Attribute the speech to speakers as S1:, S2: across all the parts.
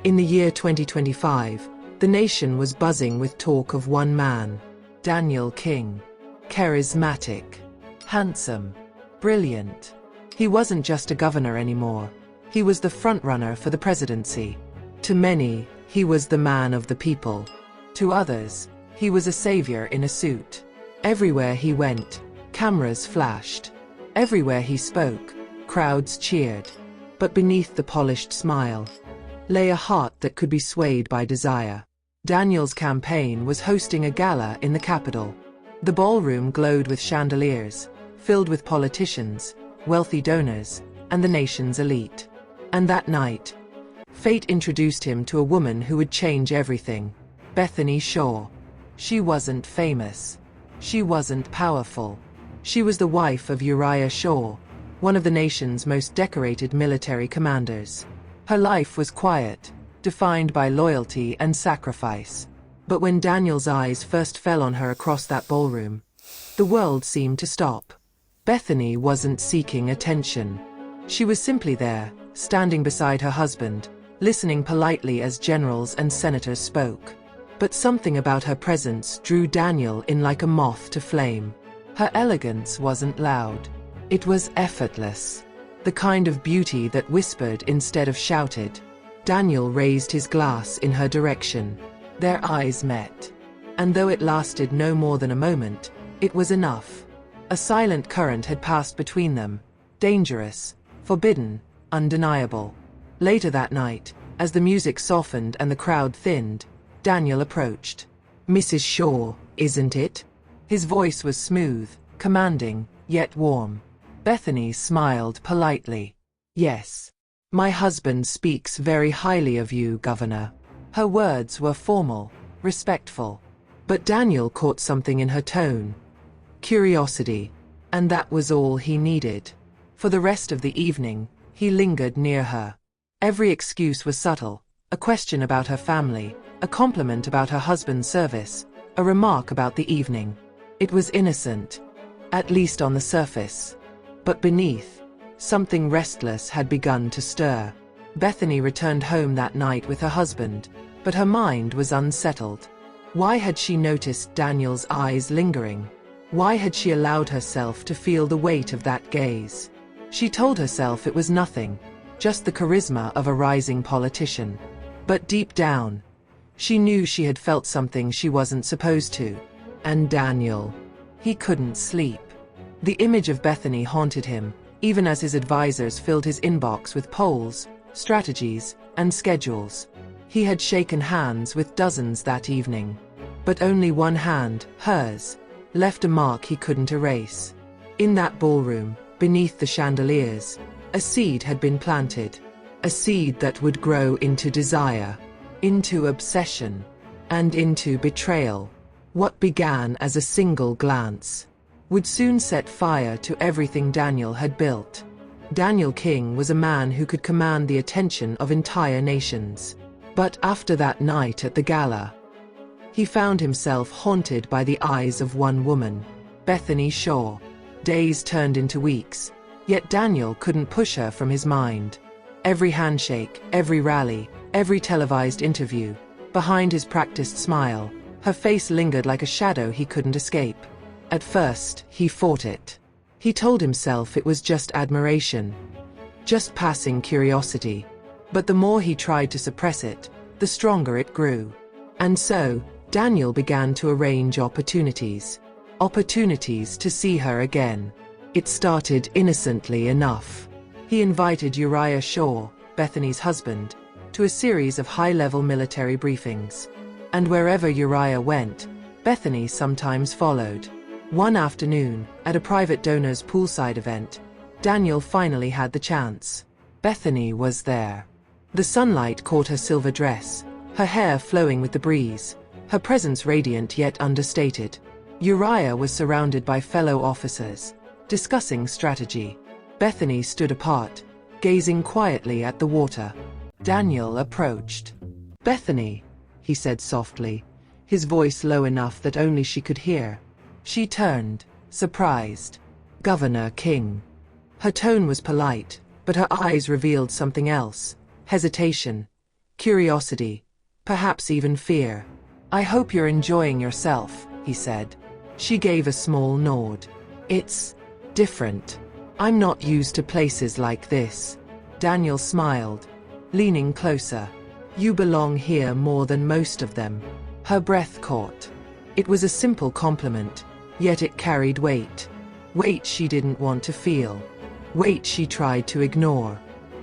S1: In the year 2025, the nation was buzzing with talk of one man, Daniel King. Charismatic, handsome, brilliant. He wasn't just a governor anymore. He was the frontrunner for the presidency. To many, he was the man of the people. To others, he was a savior in a suit. Everywhere he went, cameras flashed. Everywhere he spoke, crowds cheered. But beneath the polished smile lay a heart that could be swayed by desire. Daniel's campaign was hosting a gala in the capital. The ballroom glowed with chandeliers, filled with politicians, wealthy donors, and the nation's elite. And that night, fate introduced him to a woman who would change everything. Bethany Shaw. She wasn't famous. She wasn't powerful. She was the wife of Uriah Shaw, one of the nation's most decorated military commanders. Her life was quiet, defined by loyalty and sacrifice. But when Daniel's eyes first fell on her across that ballroom, the world seemed to stop. Bethany wasn't seeking attention. She was simply there, standing beside her husband, listening politely as generals and senators spoke. But something about her presence drew Daniel in like a moth to flame. Her elegance wasn't loud. It was effortless. The kind of beauty that whispered instead of shouted. Daniel raised his glass in her direction. Their eyes met. And though it lasted no more than a moment, it was enough. A silent current had passed between them. Dangerous, forbidden, undeniable. Later that night, as the music softened and the crowd thinned, Daniel approached. "Mrs. Shaw, isn't it?" His voice was smooth, commanding, yet warm. Bethany smiled politely. "Yes. My husband speaks very highly of you, Governor." Her words were formal, respectful. But Daniel caught something in her tone. Curiosity. And that was all he needed. For the rest of the evening, he lingered near her. Every excuse was subtle. A question about her family, a compliment about her husband's service, a remark about the evening. It was innocent, at least on the surface. But beneath, something restless had begun to stir. Bethany returned home that night with her husband, but her mind was unsettled. Why had she noticed Daniel's eyes lingering? Why had she allowed herself to feel the weight of that gaze? She told herself it was nothing, just the charisma of a rising politician. But deep down, she knew she had felt something she wasn't supposed to. And Daniel, he couldn't sleep. The image of Bethany haunted him, even as his advisors filled his inbox with polls, strategies, and schedules. He had shaken hands with dozens that evening. But only one hand, hers, left a mark he couldn't erase. In that ballroom, beneath the chandeliers, a seed had been planted. A seed that would grow into desire, into obsession, and into betrayal. What began as a single glance would soon set fire to everything Daniel had built. Daniel King was a man who could command the attention of entire nations. But after that night at the gala, he found himself haunted by the eyes of one woman, Bethany Shaw. Days turned into weeks, yet Daniel couldn't push her from his mind. Every handshake, every rally, every televised interview, behind his practiced smile, her face lingered like a shadow he couldn't escape. At first, he fought it. He told himself it was just admiration, just passing curiosity. But the more he tried to suppress it, the stronger it grew. And so, Daniel began to arrange opportunities. Opportunities to see her again. It started innocently enough. He invited Uriah Shaw, Bethany's husband, to a series of high-level military briefings. And wherever Uriah went, Bethany sometimes followed. One afternoon, at a private donor's poolside event, Daniel finally had the chance. Bethany was there. The sunlight caught her silver dress, her hair flowing with the breeze, her presence radiant yet understated. Uriah was surrounded by fellow officers, discussing strategy. Bethany stood apart, gazing quietly at the water. Daniel approached. "Bethany," he said softly, his voice low enough that only she could hear. She turned, surprised. "Governor King." Her tone was polite, but her eyes revealed something else. Hesitation. curiosity, perhaps even fear. "I hope you're enjoying yourself," he said. She gave a small nod. "It's different. I'm not used to places like this." Daniel smiled, leaning closer. "You belong here more than most of them." Her breath caught. It was a simple compliment, yet it carried weight. Weight she didn't want to feel. Weight she tried to ignore.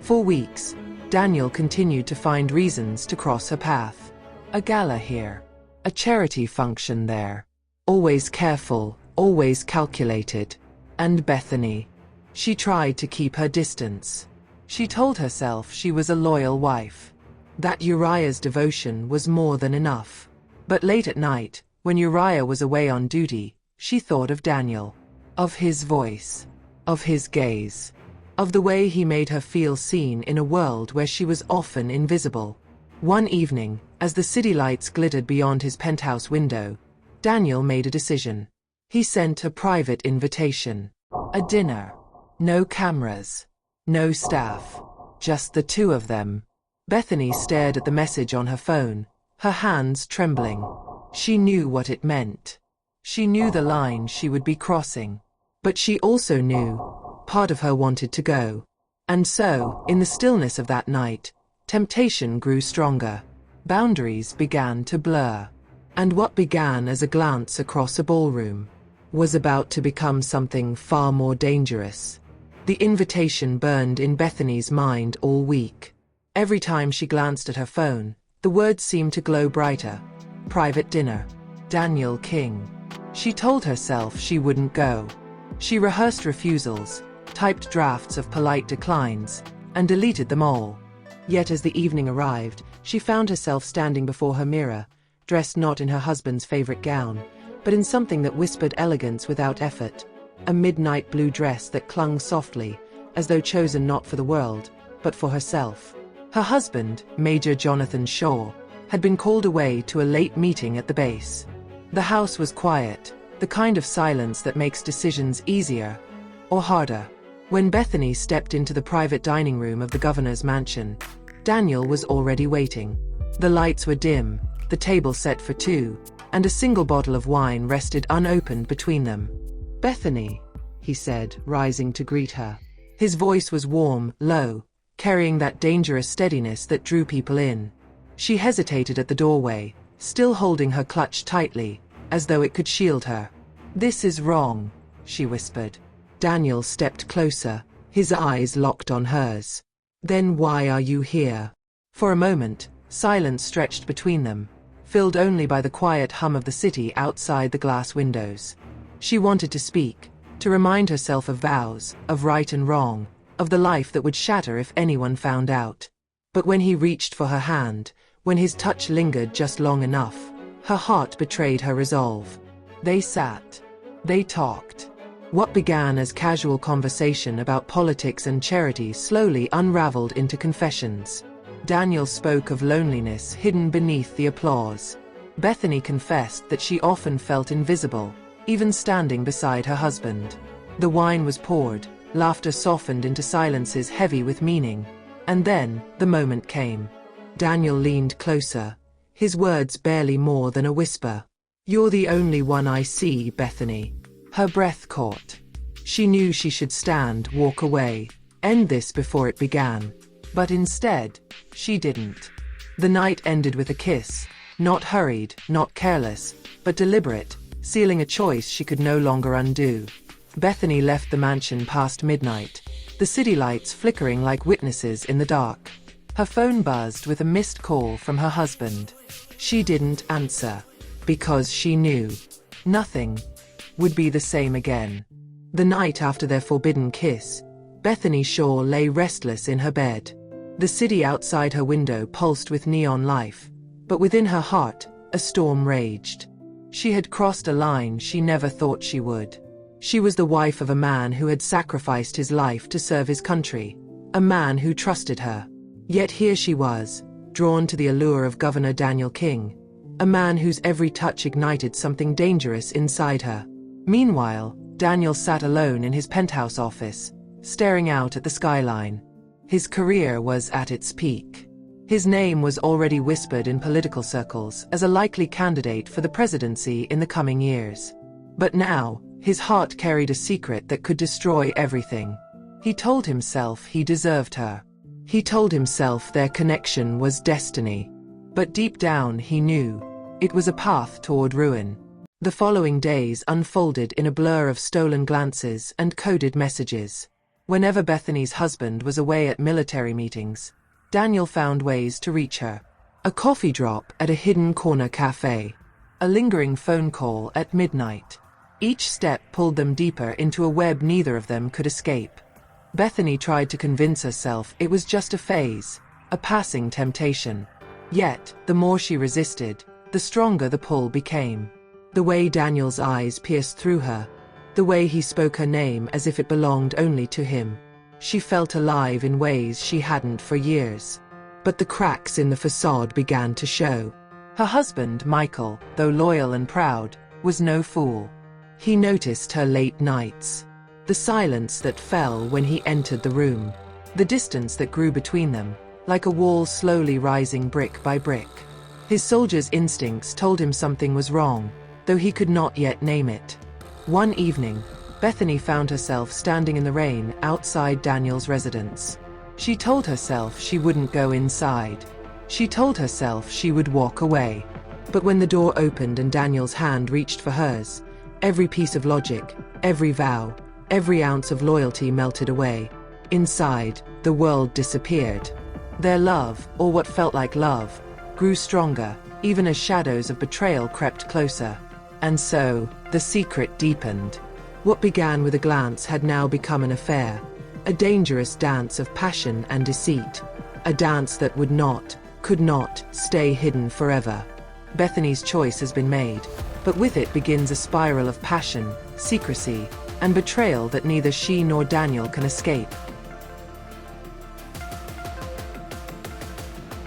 S1: For weeks, Daniel continued to find reasons to cross her path. A gala here. A charity function there. Always careful, always calculated. And Bethany. She tried to keep her distance. She told herself she was a loyal wife. That Uriah's devotion was more than enough. But late at night, when Uriah was away on duty, she thought of Daniel. Of his voice. Of his gaze. Of the way he made her feel seen in a world where she was often invisible. One evening, as the city lights glittered beyond his penthouse window, Daniel made a decision. He sent a private invitation. A dinner. No cameras. No staff. Just the two of them. Bethany stared at the message on her phone, her hands trembling. She knew what it meant. She knew the line she would be crossing. But she also knew, part of her wanted to go. And so, in the stillness of that night, temptation grew stronger. Boundaries began to blur. And what began as a glance across a ballroom was about to become something far more dangerous. The invitation burned in Bethany's mind all week. Every time she glanced at her phone, the words seemed to glow brighter. Private dinner. Daniel King. She told herself she wouldn't go. She rehearsed refusals, typed drafts of polite declines, and deleted them all. Yet as the evening arrived, she found herself standing before her mirror, dressed not in her husband's favorite gown, but in something that whispered elegance without effort. A midnight blue dress that clung softly, as though chosen not for the world, but for herself. Her husband, Major Jonathan Shaw, had been called away to a late meeting at the base. The house was quiet, the kind of silence that makes decisions easier or harder. When Bethany stepped into the private dining room of the governor's mansion, Daniel was already waiting. The lights were dim, the table set for two, and a single bottle of wine rested unopened between them. "Bethany," he said, rising to greet her. His voice was warm, low, carrying that dangerous steadiness that drew people in. She hesitated at the doorway, still holding her clutch tightly, as though it could shield her. "This is wrong," she whispered. Daniel stepped closer, his eyes locked on hers. "Then why are you here?" For a moment, silence stretched between them, filled only by the quiet hum of the city outside the glass windows. She wanted to speak, to remind herself of vows, of right and wrong, of the life that would shatter if anyone found out. But when he reached for her hand, when his touch lingered just long enough, her heart betrayed her resolve. They sat. They talked. What began as casual conversation about politics and charity slowly unraveled into confessions. Daniel spoke of loneliness hidden beneath the applause. Bethany confessed that she often felt invisible, even standing beside her husband. The wine was poured, laughter softened into silences heavy with meaning. And then, the moment came. Daniel leaned closer, his words barely more than a whisper. "You're the only one I see, Bethany." Her breath caught. She knew she should stand, walk away, end this before it began. But instead, she didn't. The night ended with a kiss, not hurried, not careless, but deliberate, sealing a choice she could no longer undo. Bethany left the mansion past midnight, the city lights flickering like witnesses in the dark. Her phone buzzed with a missed call from her husband. She didn't answer, because she knew nothing would be the same again. The night after their forbidden kiss, Bethany Shaw lay restless in her bed. The city outside her window pulsed with neon life, but within her heart, a storm raged. She had crossed a line she never thought she would. She was the wife of a man who had sacrificed his life to serve his country, a man who trusted her. Yet here she was, drawn to the allure of Governor Daniel King, a man whose every touch ignited something dangerous inside her. Meanwhile, Daniel sat alone in his penthouse office, staring out at the skyline. His career was at its peak. His name was already whispered in political circles as a likely candidate for the presidency in the coming years. But now, his heart carried a secret that could destroy everything. He told himself he deserved her. He told himself their connection was destiny. But deep down he knew it was a path toward ruin. The following days unfolded in a blur of stolen glances and coded messages. Whenever Bethany's husband was away at military meetings, Daniel found ways to reach her. A coffee drop at a hidden corner cafe. A lingering phone call at midnight. Each step pulled them deeper into a web neither of them could escape. Bethany tried to convince herself it was just a phase, a passing temptation. Yet, the more she resisted, the stronger the pull became. The way Daniel's eyes pierced through her, the way he spoke her name as if it belonged only to him. She felt alive in ways she hadn't for years. But the cracks in the facade began to show. Her husband, Michael, though loyal and proud, was no fool. He noticed her late nights. The silence that fell when he entered the room. The distance that grew between them, like a wall slowly rising brick by brick. His soldier's instincts told him something was wrong, though he could not yet name it. One evening, Bethany found herself standing in the rain outside Daniel's residence. She told herself she wouldn't go inside. She told herself she would walk away. But when the door opened and Daniel's hand reached for hers, every piece of logic, every vow, every ounce of loyalty melted away. Inside, the world disappeared. Their love, or what felt like love, grew stronger, even as shadows of betrayal crept closer. And so, the secret deepened. What began with a glance had now become an affair, a dangerous dance of passion and deceit, a dance that could not, stay hidden forever. Bethany's choice has been made, but with it begins a spiral of passion, secrecy, and betrayal that neither she nor Daniel can escape.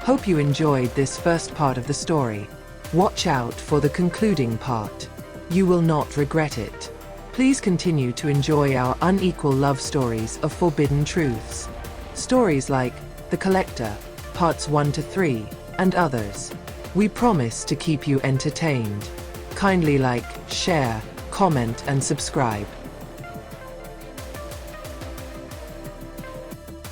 S1: Hope you enjoyed this first part of the story. Watch out for the concluding part. You will not regret it. Please continue to enjoy our unequal love stories of forbidden truths. Stories like The Collector, Parts 1 to 3, and others. We promise to keep you entertained. Kindly like, share, comment, and subscribe.